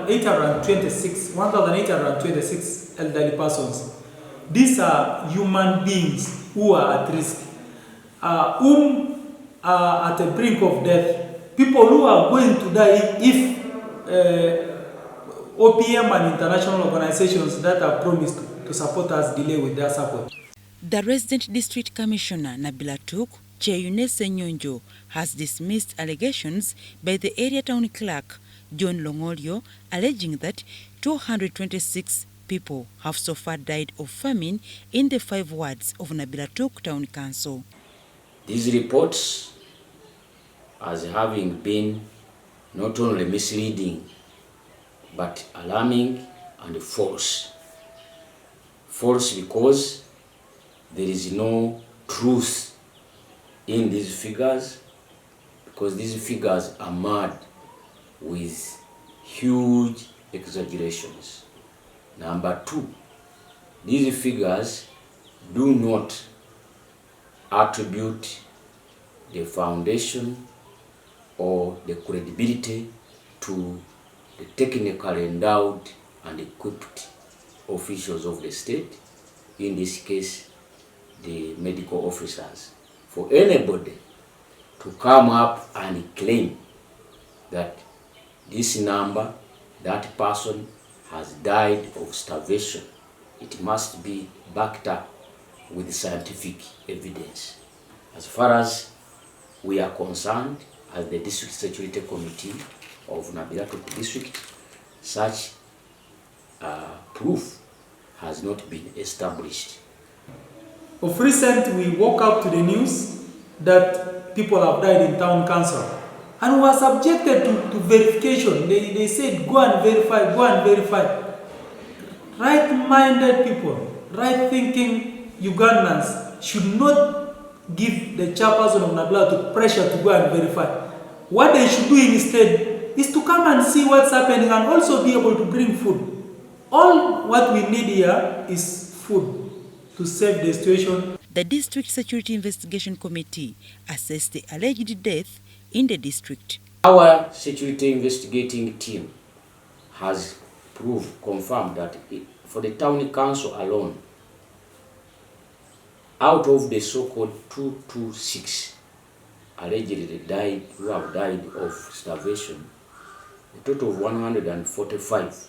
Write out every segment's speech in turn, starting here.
1,826 elderly persons. These are human beings who are at risk, whom are at the brink of death, people who are going to die if OPM and international organizations that are promised to support us delay with their support. The resident district commissioner, Nabilatuk, Senyonjo, has dismissed allegations by the area town clerk, John Longolio, alleging that 226 people have so far died of famine in the 5 wards of Nabilatuk Town Council. These reports, as having been not only misleading, but alarming and false. False because there is no truth in these figures, because these figures are mad with huge exaggerations. Number 2, these figures do not attribute the foundation or the credibility to the technically endowed and equipped officials of the state, in this case the medical officers. For anybody to come up and claim that this number, that person has died of starvation, it must be backed up with scientific evidence. As far as we are concerned, as the District Security Committee of Nabilatuk District, such proof has not been established. Of recent, we woke up to the news that people have died in town council and were subjected to verification. They said, go and verify, go and verify. Right-minded people, right-thinking Ugandans should not give the chairperson of Nabilatuk pressure to go and verify. What they should do instead is to come and see what's happening and also be able to bring food. All what we need here is food to save the situation. The District Security Investigation Committee assessed the alleged death in the district. Our security investigating team has confirmed that for the town council alone, out of the so-called 226 allegedly who have died of starvation, a total of 145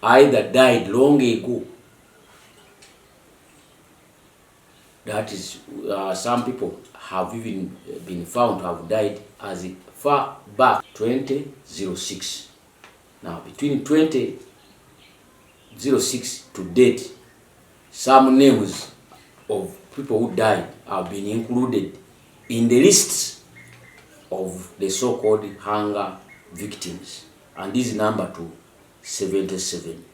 either died long ago. That is, some people have even been found to have died as far back 2006. Now, between 2006 to date, some names of people who died have been included in the lists of the so-called hunger victims, and this number to 77.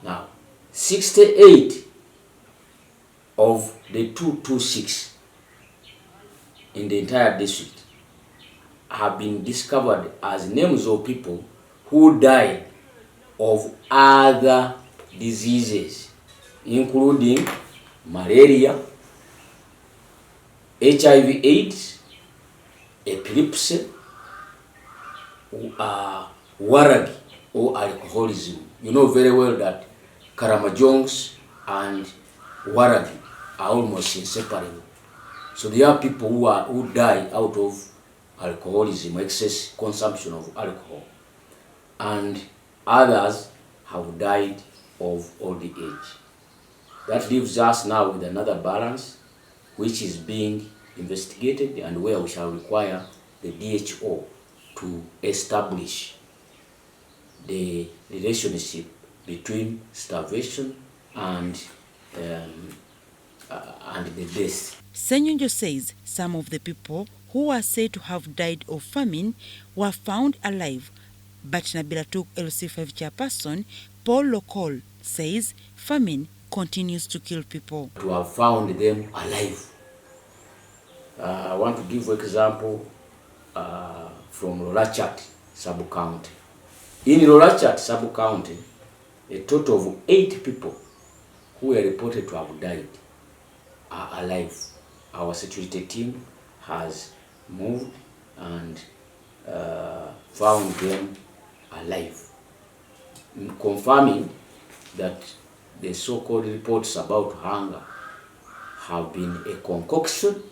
Now, 68 of the 226 in the entire district have been discovered as names of people who died of other diseases, including malaria, HIV/AIDS, epilepsy, waragi or alcoholism. You know very well that Karamoja and waragi are almost inseparable. So there are people who die out of alcoholism, excess consumption of alcohol, and others have died of old age. That leaves us now with another balance, which is being investigated and where we shall require the DHO to establish the relationship between starvation and the death. Senyonjo says some of the people who are said to have died of famine were found alive, but Nabilatuk LC5 chairperson Paul Lokol says famine continues to kill people. To have found them alive. I want to give an example from Lorachat sub-county. In Lorachat sub-county, a total of 8 people who were reported to have died are alive. Our security team has moved and found them alive, confirming that the so-called reports about hunger have been a concoction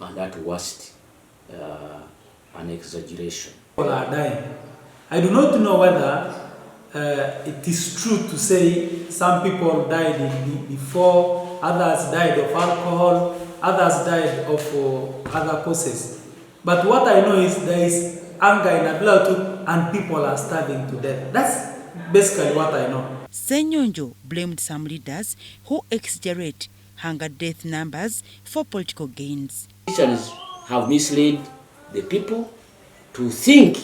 and at worst an exaggeration. People are dying. I do not know whether it is true to say some people died before, others died of alcohol, others died of other causes. But what I know is there is hunger in Nabilatuk and people are starving to death. That's basically what I know. Senyonjo blamed some leaders who exaggerate hunger death numbers for political gains. Politicians have misled the people to think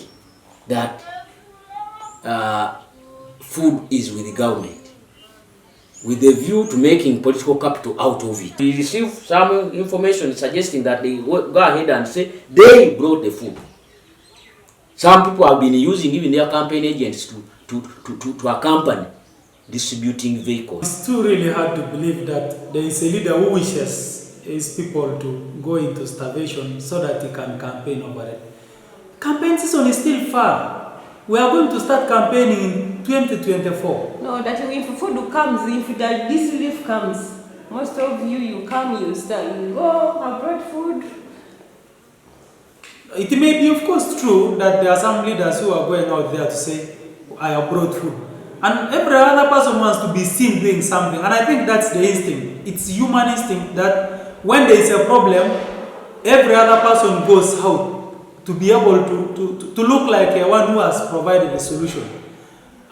that food is with the government, with the view to making political capital out of it. We received some information suggesting that they go ahead and say they brought the food. Some people have been using even their campaign agents to accompany distributing vehicles. It's too really hard to believe that there is a leader who wishes his people to go into starvation so that he can campaign over it. Campaign season is still far. We are going to start campaigning in 2024. No, that if food comes, if this relief comes, most of you come, you start, you go, I brought food. It may be, of course, true that there are some leaders who are going out there to say, I have brought food. And every other person wants to be seen doing something. And I think that's the instinct. It's human instinct that when there is a problem, every other person goes out to be able to look like one who has provided a solution.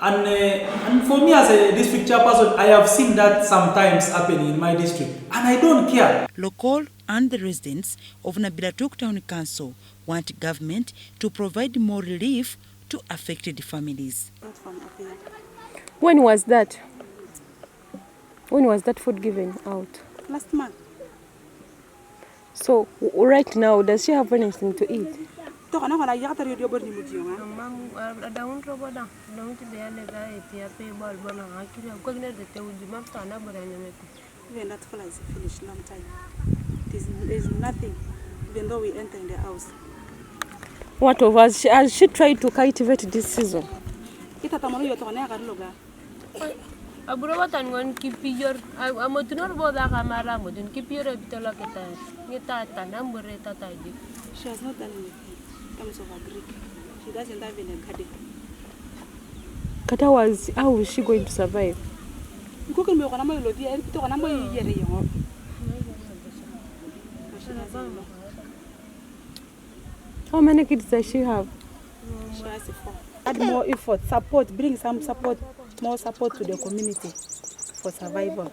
And for me as a district chairperson, I have seen that sometimes happening in my district. And I don't care. Local and the residents of Nabilatuk Town Council want government to provide more relief to affected families. When was that? When was that food given out? Last month. So right now, does she have anything to eat? Even that fella is finished long time. There's nothing, even though we enter in the house. What of us? Has she tried to cultivate this season? Aburawatan kipiyur amotunor boda kamara modun kipiyur bitolo kita ngita tanam bureta tadi. She has not done anything in terms of a Greek. She doesn't have in a garden. Kata was, how is she going to survive? How many kids does she have? She has 4. Add more effort, support, bring some support, more support to the community for survival.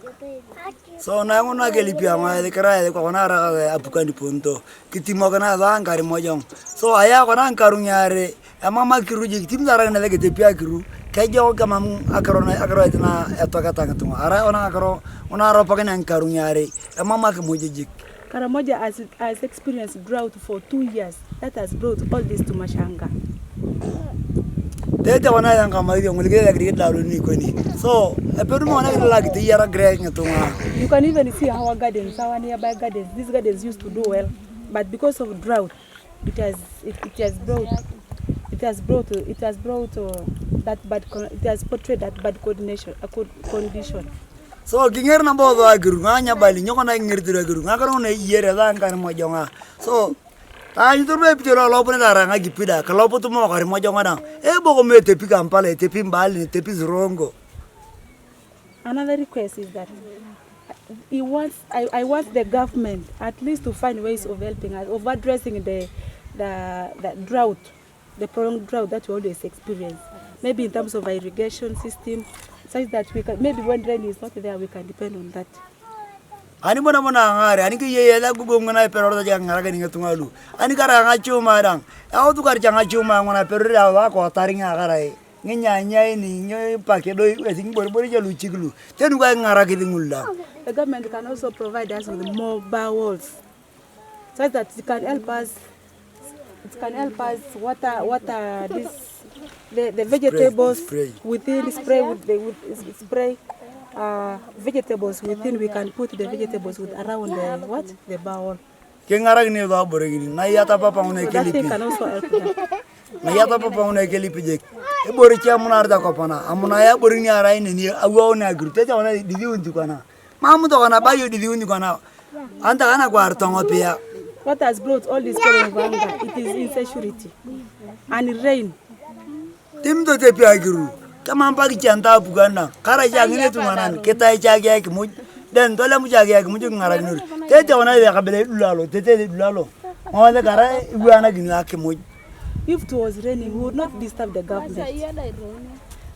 So na ngona gelipia ma de kara ko na ra apukani punto kitimo kana da Karamoja. So aya ko na karunyare mama kiruji kitim dara na de pia kiru kajo kama akaro itina etokata ngatu ara ona akaro ona ro pakana karunyare mama kemojiji. Karamoja has experienced drought for 2 years. That has brought all this to Mashanga. Tete wana yanga ma yo ngulge ya grade la ni ko ni. So epedu mo na la giti yara grade ngatunga. You can even see our gardens, our nearby gardens. These gardens used to do well, but because of drought, it has portrayed that bad condition. So ginger na bodo aguru nganya bali nyoko na ngirtira aguru ngakaro na yere da Karamoja nga. So I don't know if you're all open at a gipida, Kalopo to more Karamoja. Ebo me tepi Kampala, tepi Mbali, tepi Rongo. Another request is that I want the government at least to find ways of helping us, of addressing the drought, the prolonged drought that we always experience. Maybe in terms of irrigation system, such that we can, maybe when rain is not there, we can depend on that. Ani bona ngare ani ke ye la gugo ngana pero da ngara ga ninga tungalu ani kara nga chuma dang au tu kar janga chuma ngona pero da wa ko taringa garai ngenya nyai ni nyoy pakedo weting bor jalu chiglu tenu ga ngara ke dingulla. The government can also provide us with more boreholes so that it can help us water this the vegetables within spray vegetables within. We can put the vegetables with around the bowl. Kengarak ni do borigini. Na yata papa une So that thing kelipi. can also help them. Na yata papa une kelipi jek. E borichi amuna arda kopana. Amuna ya borini arai ni awo na gru. Tete ona didi undi kwana. Mamu to kana bayo didi undi kwana. Anta kana kwa artongo pia. What has brought all this problem of hunger? It is insecurity and rain. Tim to te pia gru. Kama mpaki chanta buganda. Kara jangine tumanan. Kita jage ki muj. Den dole mu jage ki muj ngarak nur. Tete ona ya kabele dulalo. Tete dulalo. Mawale kara iguana gini ake muj. If it was raining, we would not disturb the government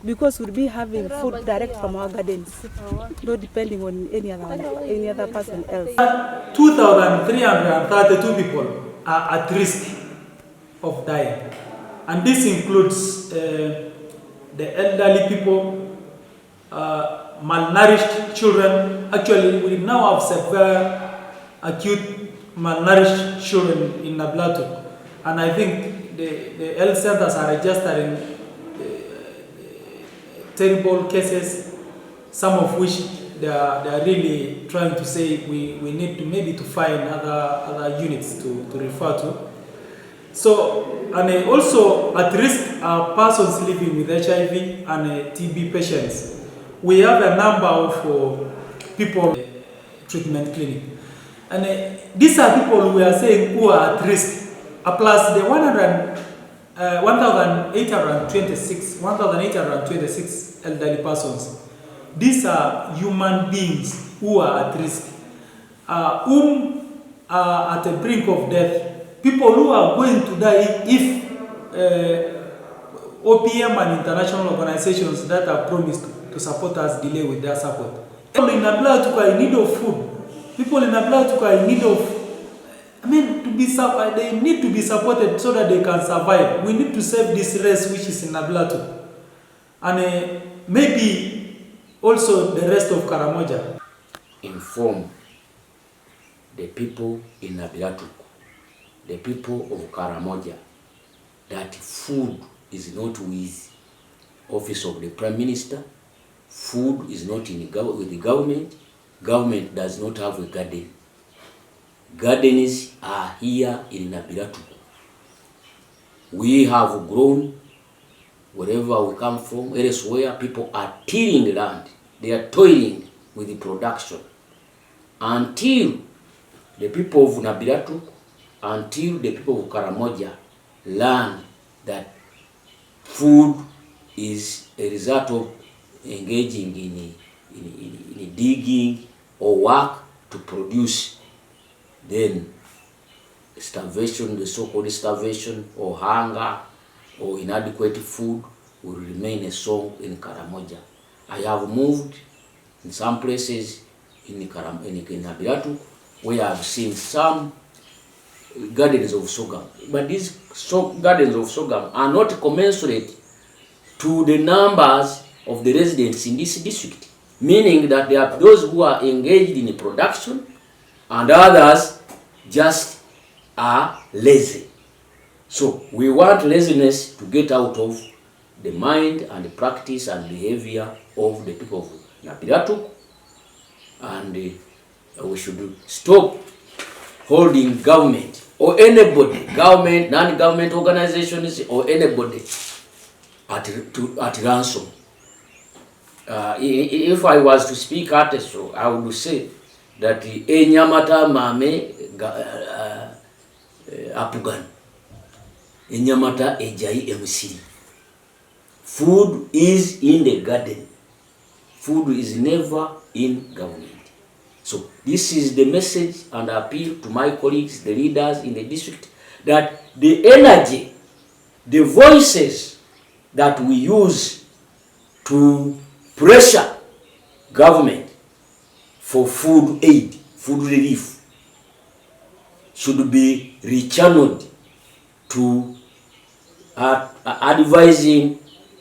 because we'd be having food direct from our gardens, not depending on any other person else. 2,332 people are at risk of dying, and this includes the elderly people, malnourished children. Actually, we now have severe acute malnourished children in Nabilatuk, and I think the health centers are registering terrible cases, some of which they are really trying to say we need to maybe to find other units to refer to. So, and also at risk are persons living with HIV and TB patients. We have a number of people treatment clinic, and these are people we are saying who are at risk. Plus the 1,826 elderly persons. These are human beings who are at risk, whom are at the brink of death, people who are going to die if OPM and international organizations that are promised to support us delay with their support. People in Nabilatuk are in need of food. People in Nabilatuk are in need of, they need to be supported so that they can survive. We need to save this race which is in Nabilatuk, and maybe also the rest of Karamoja. Inform the people in Nabilatuk, the people of Karamoja, that food is not with office of the Prime Minister, food is not with the government, government does not have a garden. Gardens are here in Nabilatuk. We have grown wherever we come from, elsewhere people are tilling the land. They are toiling with the production. Until the people of Nabilatuk, until the people of Karamoja learn that food is a result of engaging in digging or work to produce, then starvation, the so-called starvation or hunger or inadequate food will remain a song in Karamoja. I have moved in some places in Nabilatuk where I have seen some gardens of sorghum, but these gardens of sorghum are not commensurate to the numbers of the residents in this district, meaning that there are those who are engaged in production and others just are lazy. So we want laziness to get out of the mind and the practice and behavior of the people of Nabilatuk, and we should stop holding government or anybody, government, non-government organizations or anybody at ransom. If I was to speak at so, I would say that enyamata mame apugan, enyamata ejai emsiri. Food is in the garden. Food is never in government. So this is the message and appeal to my colleagues, the leaders in the district, that the energy, the voices that we use to pressure government for food aid, food relief, should be rechanneled to advising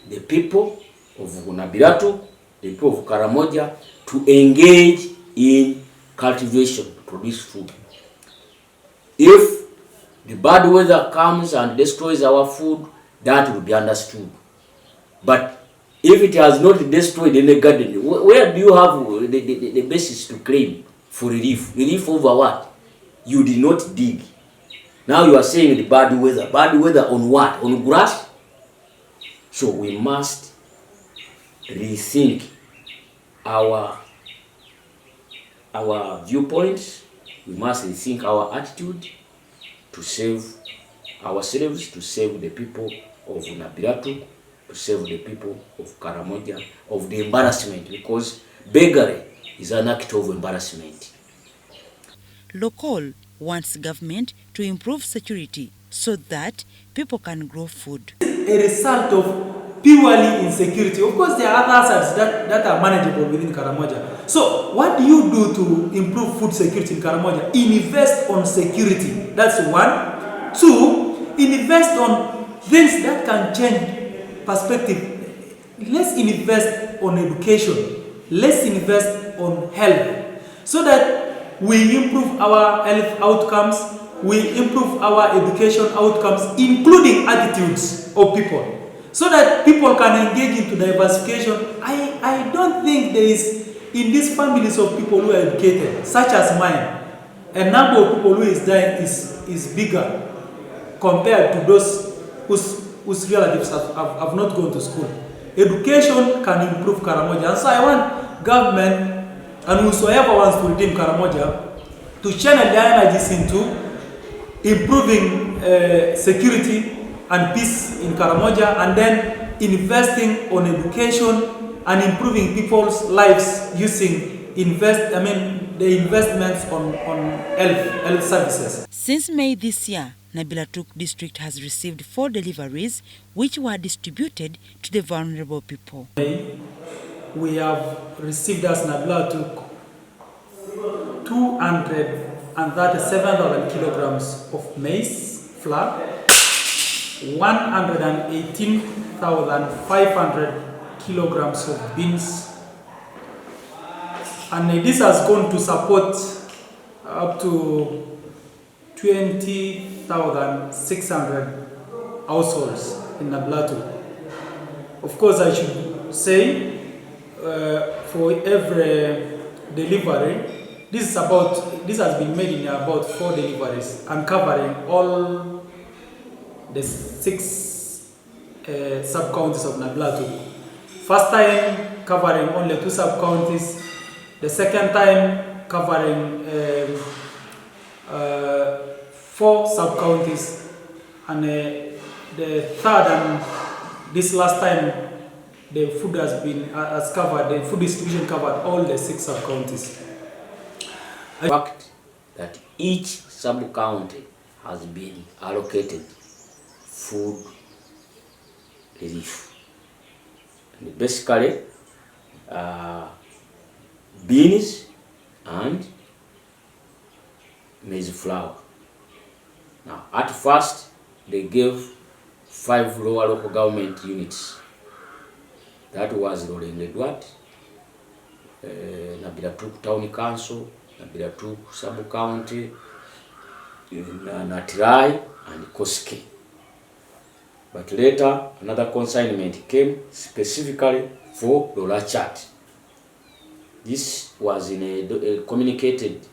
the people of Nabilatuk, the people of Karamoja, to engage in cultivation, to produce food. If the bad weather comes and destroys our food, that will be understood. But if it has not destroyed any garden, where do you have the basis to claim for relief? Relief over what? You did not dig. Now you are saying the bad weather. Bad weather on what? On grass? So we must rethink our viewpoints. We must rethink our attitude to save ourselves, to save the people of Nabilatuk, to save the people of Karamoja, of the embarrassment, because beggary is an act of embarrassment. Local wants government to improve security so that people can grow food. A result of purely insecurity. Of course, there are other aspects that are manageable within Karamoja. So, what do you do to improve food security in Karamoja? Invest on security. That's one. Two, invest on things that can change perspective. Let's invest on education. Let's invest on health, so that we improve our health outcomes, we improve our education outcomes, including attitudes of people, so that people can engage into diversification. I don't think there is, in these families of people who are educated, such as mine, a number of people who is dying is bigger compared to those whose relatives have not gone to school. Education can improve Karamoja, and so I want government and whosoever wants to redeem Karamoja to channel their energies into improving security and peace in Karamoja, and then investing on education and improving people's lives using the investments on health services. Since May this year, Nabilatuk district has received 4 deliveries which were distributed to the vulnerable people. We have received as Nabilatuk 237,000 kilograms of maize flour, 118,500 kilograms of beans, and this has gone to support up to 20,600 households in Nabilatuk. Of course, I should say, for every delivery, this has been made in about 4 deliveries and covering all the 6 sub-counties of Nabilatuk. First time covering only 2 sub-counties, the second time covering 4 sub-counties, and the third and this last time the food has covered, the food distribution covered all the 6 sub-counties. The fact that each sub-county has been allocated food relief, and basically beans and maize flour. Now, at first, they gave 5 lower local government units. That was Rolling Edward, Nabilatuk Town Council, Nabilatuk Sub-County, Natirai, and Koske. But later, another consignment came specifically for Lolachat. This was communicated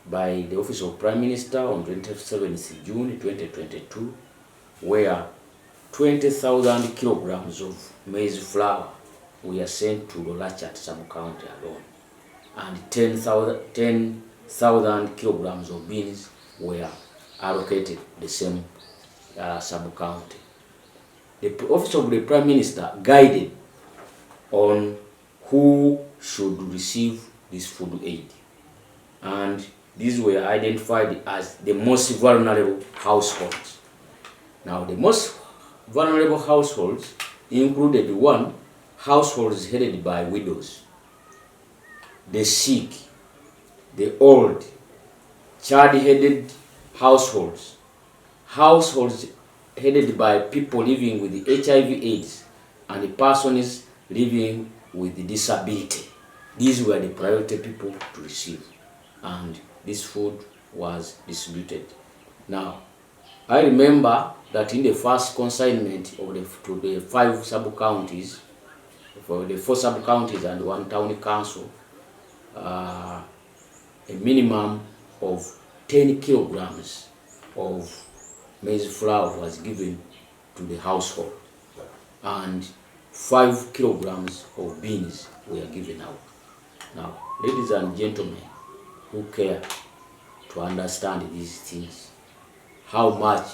by the Office of Prime Minister on 27th June 2022, where 20,000 kilograms of maize flour were sent to Lolachat sub-county alone, and 10,000 kilograms of beans were allocated the same sub-county. The Office of the Prime Minister guided on who should receive this food aid, and these were identified as the most vulnerable households. Now, the most vulnerable households included: 1, households headed by widows, the sick, the old, child-headed households, households headed by people living with HIV/AIDS, and persons living with disability. These were the priority people to receive, and this food was distributed. Now, I remember that in the first consignment of to the 5 sub-counties, for the 4 sub-counties and 1 town council, a minimum of 10 kilograms of maize flour was given to the household, and 5 kilograms of beans were given out. Now, ladies and gentlemen who care to understand these things, how much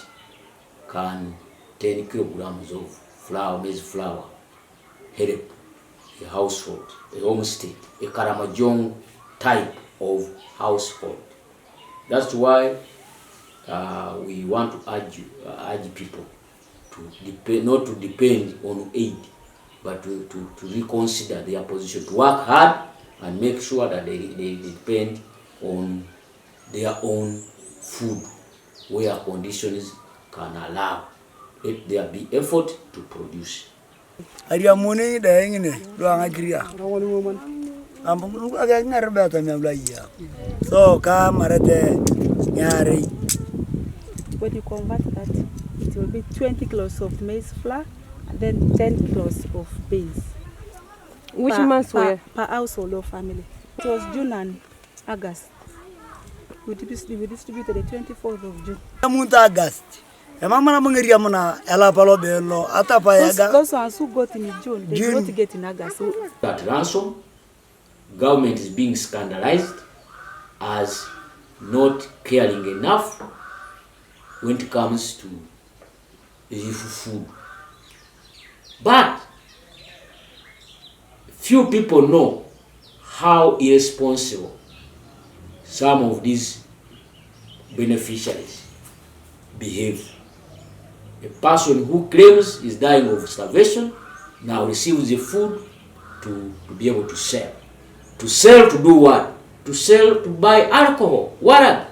can 10 kilograms of flour, maize flour, help a household, a homestead, a Karamoja type of household? That's why we want to urge people to not to depend on aid, but to reconsider their position, to work hard and make sure that they depend on their own food where conditions can allow. Let there be effort to produce. Aria mune da ngine do angakria. Ambu aga ngar beta me blaya. So ka marete nyari. When you convert that, it will be 20 kilos of maize flour and then 10 kilos of beans. Which months were? Per household or family. It was June and August. We distributed the 24th of June. Amunta August. Mama na mangeria mona ela palo bello atapa yaga. Those ones who got in June, they did not get in August. That ransom, government is being scandalized as not caring enough when it comes to food. But few people know how irresponsible some of these beneficiaries behave. A person who claims is dying of starvation now receives the food to be able to sell. To sell to do what? To sell to buy alcohol. What?